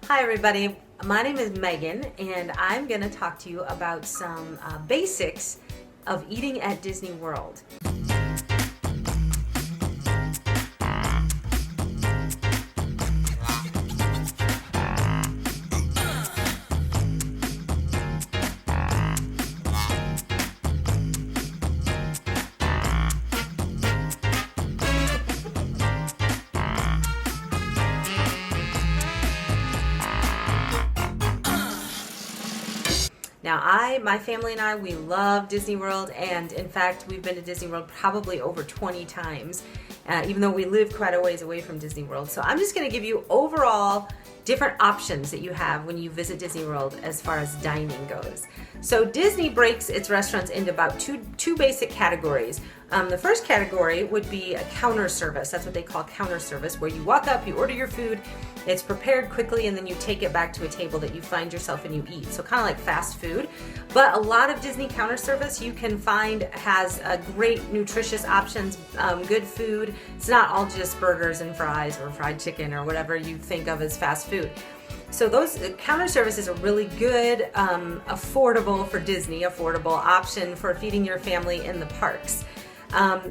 Hi everybody, my name is Megan and I'm going to talk to you about some basics of eating at Disney World. Now, my family and I, we love Disney World, and in fact, we've been to Disney World probably over 20 times, even though we live quite a ways away from Disney World. So I'm just going to give you overall different options that you have when you visit Disney World as far as dining goes. So Disney breaks its restaurants into about two basic categories. The first category would be a counter service. That's what they call counter service, where you walk up, you order your food, it's prepared quickly, and then you take it back to a table that you find yourself and you eat. So kind of like fast food. But a lot of Disney counter service you can find has great nutritious options, good food. It's not all just burgers and fries or fried chicken or whatever you think of as fast food. So those counter service is a really good, affordable for Disney, affordable option for feeding your family in the parks.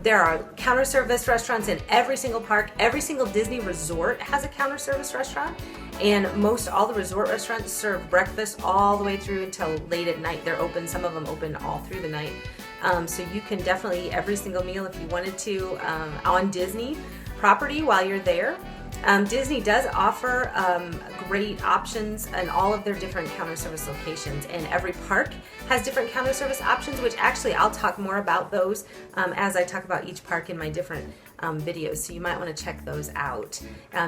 There are counter service restaurants in every single park. Every single Disney resort has a counter service restaurant, and most all the resort restaurants serve breakfast all the way through until late at night. They're open, some of them open all through the night. So you can definitely eat every single meal if you wanted to on Disney property while you're there. Disney does offer great options in all of their different counter service locations, and every park has different counter service options, which actually I'll talk more about those as I talk about each park in my different videos, so you might want to check those out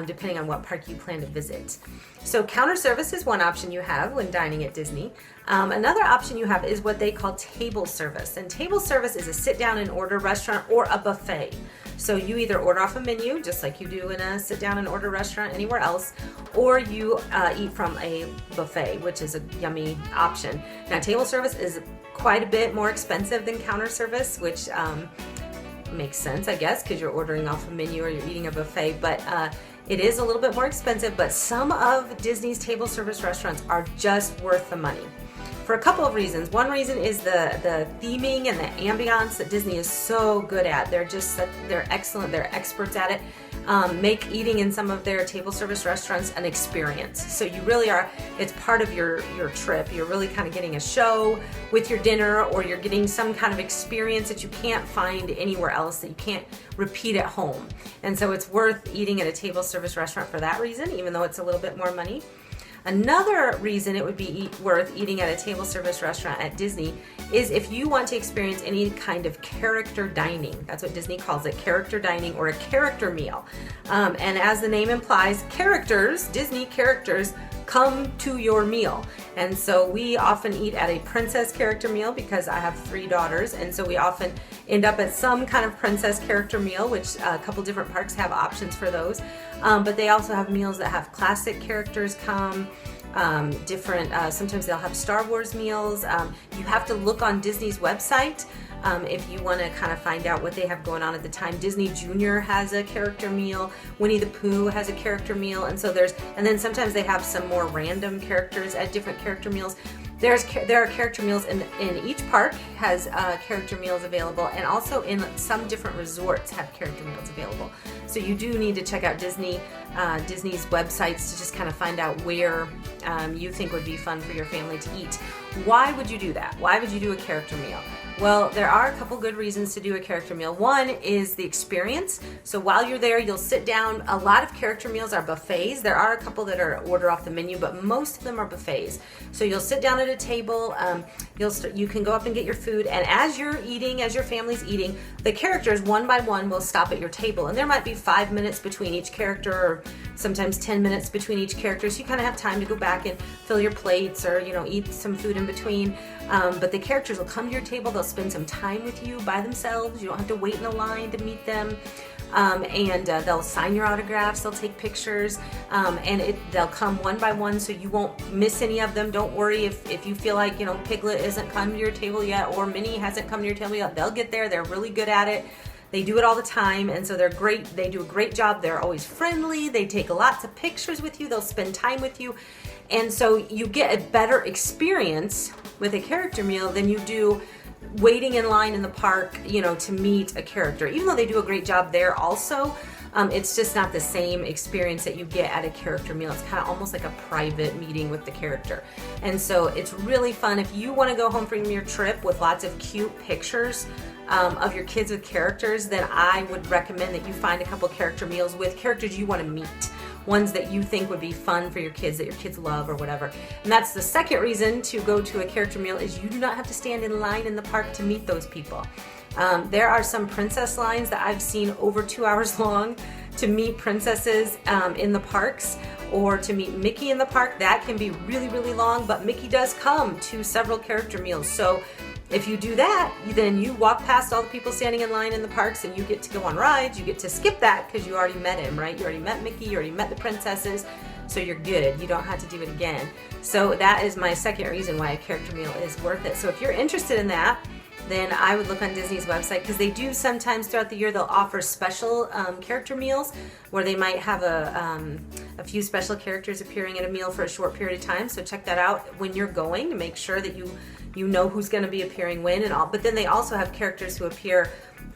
depending on what park you plan to visit. So counter service is one option you have when dining at Disney. Another option you have is what they call table service, and table service is a sit down and order restaurant or a buffet. So you either order off a menu, just like you do in a sit down and order restaurant anywhere else, or you eat from a buffet, which is a yummy option. Now, table service is quite a bit more expensive than counter service, which makes sense, I guess, because you're ordering off a menu or you're eating a buffet, but it is a little bit more expensive, but some of Disney's table service restaurants are just worth the money, for a couple of reasons. One reason is the theming and the ambiance that Disney is so good at. They're excellent. They're experts at it. Make eating in some of their table service restaurants an experience. So you really are, it's part of your trip. You're really kind of getting a show with your dinner, or you're getting some kind of experience that you can't find anywhere else, that you can't repeat at home. And so it's worth eating at a table service restaurant for that reason, even though it's a little bit more money. Another reason it would be worth eating at a table service restaurant at Disney is if you want to experience any kind of character dining. That's what Disney calls it, character dining, or a character meal. And as the name implies, characters, Disney characters, come to your meal. And so we often eat at a princess character meal because I have 3 daughters, and so we often end up at some kind of princess character meal, which a couple different parks have options for those. But they also have meals that have classic characters come, sometimes they'll have Star Wars meals. You have to look on Disney's website if you want to kind of find out what they have going on at the time. Disney Junior has a character meal. Winnie the Pooh has a character meal, and then sometimes they have some more random characters at different character meals. There are character meals in each park has character meals available, and also in some different resorts have character meals available. So you do need to check out Disney's websites to just kind of find out where you think would be fun for your family to eat. Why would you do that? Why would you do a character meal? Well, there are a couple good reasons to do a character meal. One is the experience. So while you're there, you'll sit down. A lot of character meals are buffets. There are a couple that are order off the menu, but most of them are buffets. So you'll sit down at a table. You can go up and get your food, and as you're eating, as your family's eating, the characters one by one will stop at your table, and there might be 5 minutes between each character, or sometimes 10 minutes between each character. So you kind of have time to go back and fill your plates, or eat some food in between. But the characters will come to your table. They'll spend some time with you by themselves. You don't have to wait in a line to meet them. And they'll sign your autographs, they'll take pictures, and they'll come one by one, so you won't miss any of them. Don't worry if you feel like Piglet isn't come to your table yet, or Minnie hasn't come to your table yet. They'll get there. They're really good at it. They do it all the time, and so they're great. They do a great job. They're always friendly. They take lots of pictures with you. They'll spend time with you. And so you get a better experience with a character meal than you do waiting in line in the park, to meet a character. Even though they do a great job there also, it's just not the same experience that you get at a character meal. It's kind of almost like a private meeting with the character. And so it's really fun. If you want to go home from your trip with lots of cute pictures of your kids with characters, then I would recommend that you find a couple character meals with characters you want to meet. Ones that you think would be fun for your kids, that your kids love or whatever. And that's the second reason to go to a character meal, is you do not have to stand in line in the park to meet those people. There are some princess lines that I've seen over 2 hours long to meet princesses in the parks, or to meet Mickey in the park. That can be really, really long, but Mickey does come to several character meals. So if you do that, then you walk past all the people standing in line in the parks, and you get to go on rides. You get to skip that because you already met him, right? You already met Mickey, you already met the princesses, so you're good. You don't have to do it again. So that is my second reason why a character meal is worth it. So if you're interested in that, then I would look on Disney's website, because they do sometimes throughout the year, they'll offer special character meals where they might have a few special characters appearing at a meal for a short period of time. So check that out when you're going, to make sure that you know who's going to be appearing when and all. But then they also have characters who appear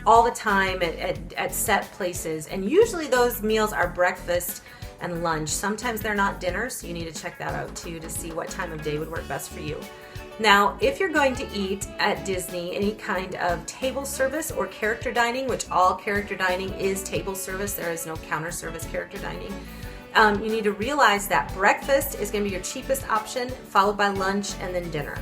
all the time at set places, and usually those meals are breakfast and lunch. Sometimes they're not dinner, so you need to check that out too, to see what time of day would work best for you. Now, if you're going to eat at Disney any kind of table service or character dining, which all character dining is table service, there is no counter service character dining, you need to realize that breakfast is going to be your cheapest option, followed by lunch and then dinner.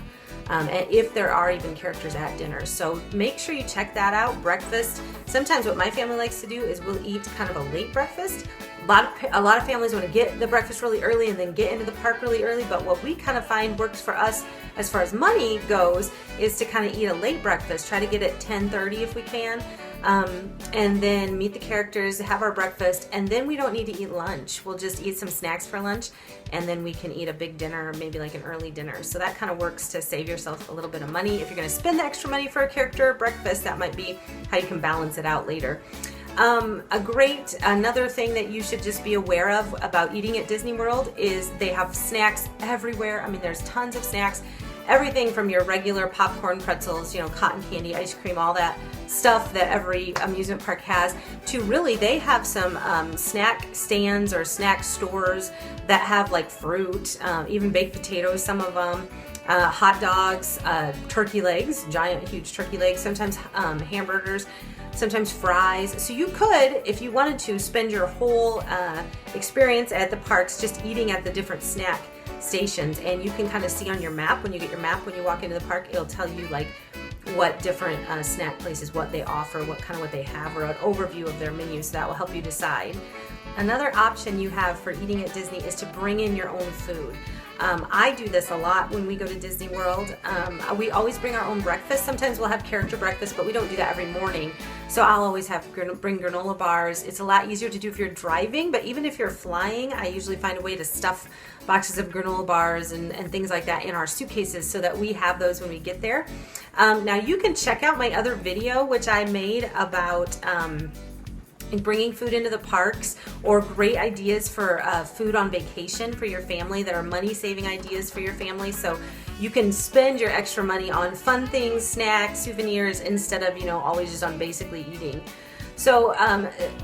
And if there are even characters at dinner. So make sure you check that out. Breakfast, sometimes what my family likes to do is we'll eat kind of a late breakfast. A lot of families want to get the breakfast really early and then get into the park really early, but what we kind of find works for us as far as money goes is to kind of eat a late breakfast. Try to get it 10:30 if we can, and then meet the characters, have our breakfast, and then we don't need to eat lunch. We'll just eat some snacks for lunch, and then we can eat a big dinner, maybe like an early dinner. So that kind of works to save yourself a little bit of money. If you're going to spend the extra money for a character breakfast, that might be how you can balance it out later. Another thing that you should just be aware of about eating at Disney World is they have snacks everywhere. I mean, there's tons of snacks. Everything from your regular popcorn, pretzels, cotton candy, ice cream, all that stuff that every amusement park has, to really, they have some snack stands or snack stores that have like fruit, even baked potatoes, some of them, hot dogs, turkey legs, giant, huge turkey legs, sometimes hamburgers, sometimes fries. So you could, if you wanted to, spend your whole experience at the parks just eating at the different snack stations, and you can kind of see on your map, when you get your map when you walk into the park, it'll tell you like what different snack places, what they offer, what they have, or an overview of their menu, so that will help you decide. Another option you have for eating at Disney is to bring in your own food. I do this a lot when we go to Disney World. We always bring our own breakfast. Sometimes we'll have character breakfast, but we don't do that every morning. So I'll always bring granola bars. It's a lot easier to do if you're driving, but even if you're flying, I usually find a way to stuff boxes of granola bars and things like that in our suitcases so that we have those when we get there. Now you can check out my other video, which I made about bringing food into the parks, or great ideas for food on vacation for your family that are money-saving ideas for your family. So you can spend your extra money on fun things, snacks, souvenirs, instead of always just on basically eating. So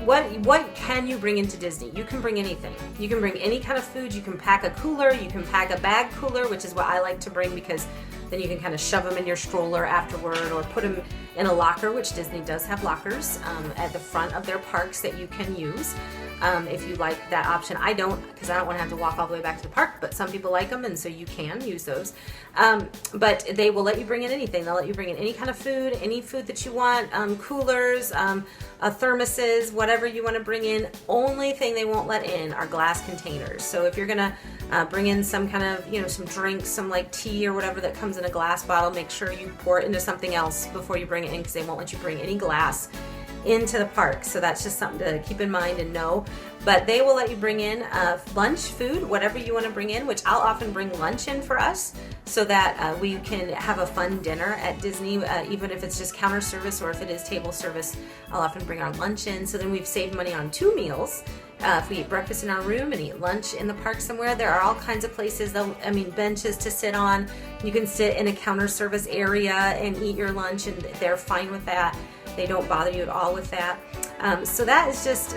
what can you bring into Disney? You can bring anything. You can bring any kind of food. You can pack a cooler. You can pack a bag cooler, which is what I like to bring, because then you can kind of shove them in your stroller afterward, or put them in a locker, which Disney does have lockers at the front of their parks that you can use. If you like that option. I don't, because I don't want to have to walk all the way back to the park, but some people like them, and so you can use those. But they will let you bring in anything. They'll let you bring in any kind of food, any food that you want, coolers, thermoses, whatever you want to bring in. Only thing they won't let in are glass containers. So if you're gonna bring in some kind of, some drinks, some like tea or whatever that comes in a glass bottle, make sure you pour it into something else before you bring it in, because they won't let you bring any glass into the park. So that's just something to keep in mind and know. But they will let you bring in lunch, food, whatever you want to bring in, which I'll often bring lunch in for us so that we can have a fun dinner at Disney, even if it's just counter service or if it is table service. I'll often bring our lunch in. So then we've saved money on 2 meals. If we eat breakfast in our room and eat lunch in the park somewhere, there are all kinds of places, benches to sit on. You can sit in a counter service area and eat your lunch, and they're fine with that. They don't bother you at all with that. So that is just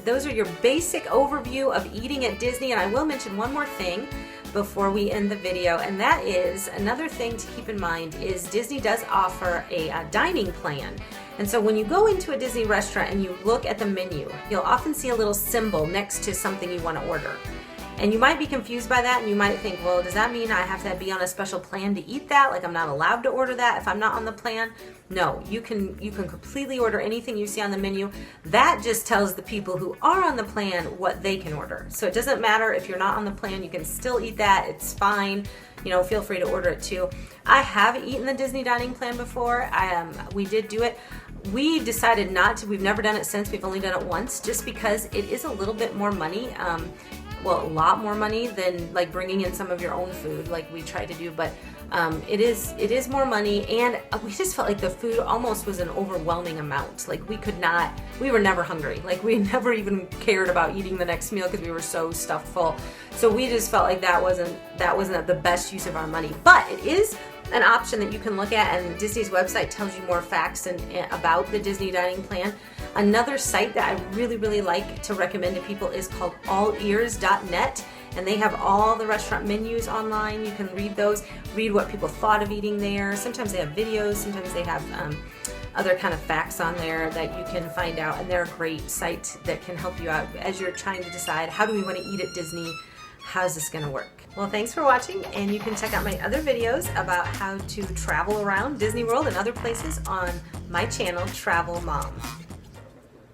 those are your basic overview of eating at Disney. And I will mention one more thing before we end the video, and that is another thing to keep in mind is Disney does offer a dining plan. And so when you go into a Disney restaurant and you look at the menu, you'll often see a little symbol next to something you want to order. And you might be confused by that, and you might think, well, does that mean I have to be on a special plan to eat that? Like I'm not allowed to order that if I'm not on the plan? No, you can completely order anything you see on the menu. That just tells the people who are on the plan what they can order. So it doesn't matter if you're not on the plan, you can still eat that, it's fine. You know, feel free to order it too. I have eaten the Disney dining plan before. We did do it. We decided not to. We've never done it since. We've only done it once just because it is a little bit more money. Well, a lot more money than like bringing in some of your own food like we try to do, but it is more money, and we just felt like the food almost was an overwhelming amount. Like we were never hungry. Like we never even cared about eating the next meal because we were so stuffed full. So we just felt like that wasn't the best use of our money. But it is an option that you can look at, and Disney's website tells you more facts about the Disney dining plan. Another site that I really, really like to recommend to people is called allears.net, and they have all the restaurant menus online. You can read those, read what people thought of eating there. Sometimes they have videos, sometimes they have other kind of facts on there that you can find out, and they're a great site that can help you out as you're trying to decide, how do we want to eat at Disney? How's this going to work? Well, thanks for watching, and you can check out my other videos about how to travel around Disney World and other places on my channel, Travel Mom.